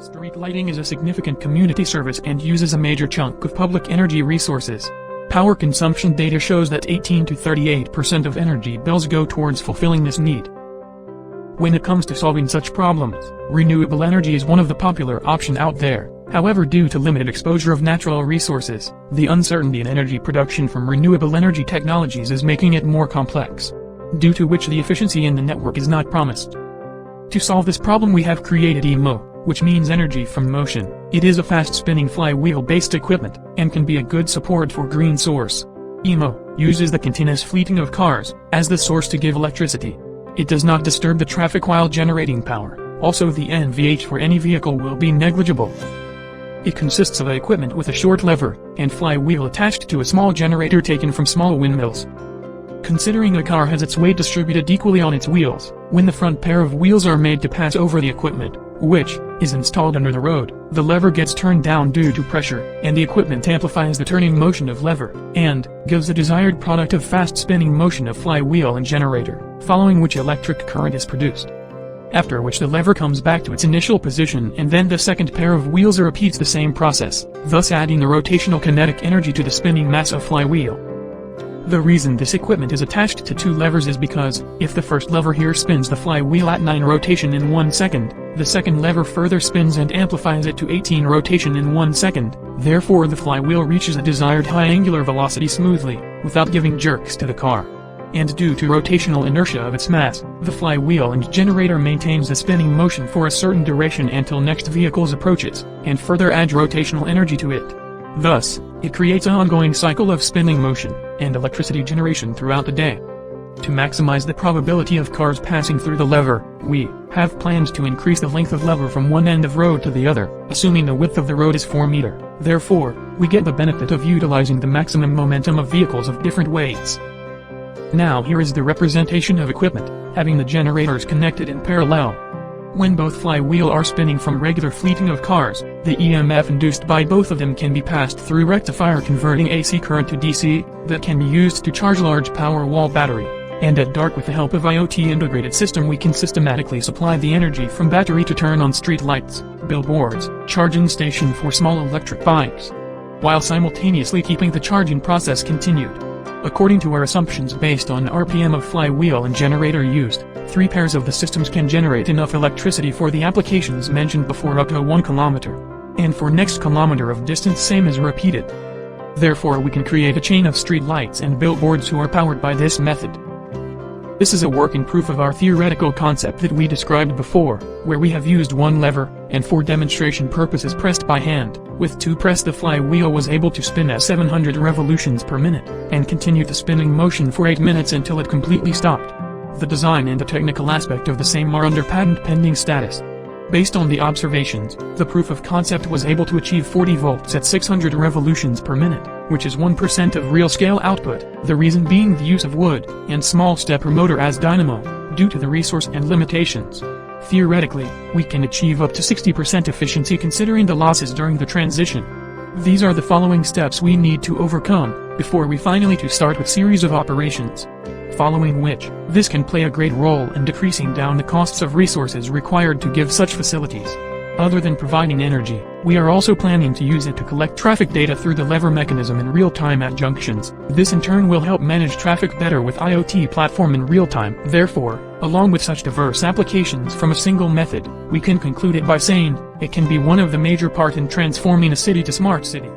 Street lighting is a significant community service and uses a major chunk of public energy resources. Power consumption data shows that 18 to 38% of energy bills go towards fulfilling this need. When it comes to solving such problems, renewable energy is one of the popular options out there. However, due to limited exposure of natural resources, the uncertainty in energy production from renewable energy technologies is making it more complex, due to which the efficiency in the network is not promised. To solve this problem, we have created EMO, which means energy from motion. It is a fast-spinning flywheel-based equipment, and can be a good support for green source. EMO uses the continuous fleeting of cars as the source to give electricity. It does not disturb the traffic while generating power. Also, the NVH for any vehicle will be negligible. It consists of equipment with a short lever and flywheel attached to a small generator taken from small windmills. Considering a car has its weight distributed equally on its wheels, when the front pair of wheels are made to pass over the equipment, which is installed under the road, the lever gets turned down due to pressure, and the equipment amplifies the turning motion of lever, and gives the desired product of fast-spinning motion of flywheel and generator, following which electric current is produced. After which the lever comes back to its initial position, and then the second pair of wheels repeats the same process, thus adding the rotational kinetic energy to the spinning mass of flywheel. The reason this equipment is attached to two levers is because, if the first lever here spins the flywheel at 9 rotation in 1 second, the second lever further spins and amplifies it to 18 rotation in 1 second, therefore the flywheel reaches a desired high angular velocity smoothly, without giving jerks to the car. And due to rotational inertia of its mass, the flywheel and generator maintains the spinning motion for a certain duration until next vehicle's approaches, and further adds rotational energy to it. Thus, it creates an ongoing cycle of spinning motion and electricity generation throughout the day. To maximize the probability of cars passing through the lever, we have planned to increase the length of lever from one end of road to the other, assuming the width of the road is 4 meters. Therefore, we get the benefit of utilizing the maximum momentum of vehicles of different weights. Now here is the representation of equipment, having the generators connected in parallel. When both flywheel are spinning from regular fleeting of cars, the EMF induced by both of them can be passed through rectifier converting AC current to DC, that can be used to charge large power wall battery. And at dark, with the help of IoT integrated system, we can systematically supply the energy from battery to turn on street lights, billboards, charging station for small electric bikes, while simultaneously keeping the charging process continued. According to our assumptions based on RPM of flywheel and generator used, 3 pairs of the systems can generate enough electricity for the applications mentioned before up to 1 kilometer. And for next kilometer of distance same is repeated. Therefore we can create a chain of street lights and billboards who are powered by this method. This is a working proof of our theoretical concept that we described before, where we have used 1 lever, and for demonstration purposes pressed by hand. With 2 press the flywheel was able to spin at 700 revolutions per minute, and continue the spinning motion for 8 minutes until it completely stopped. The design and the technical aspect of the same are under patent pending status. Based on the observations, the proof of concept was able to achieve 40 volts at 600 revolutions per minute, which is 1% of real scale output, the reason being the use of wood and small stepper motor as dynamo, due to the resource and limitations. Theoretically, we can achieve up to 60% efficiency considering the losses during the transition. These are the following steps we need to overcome before we finally to start with series of operations. Following which, this can play a great role in decreasing down the costs of resources required to give such facilities. Other than providing energy, we are also planning to use it to collect traffic data through the lever mechanism in real time at junctions. This in turn will help manage traffic better with IoT platform in real time. Therefore, along with such diverse applications from a single method, we can conclude it by saying, it can be one of the major part in transforming a city to smart city.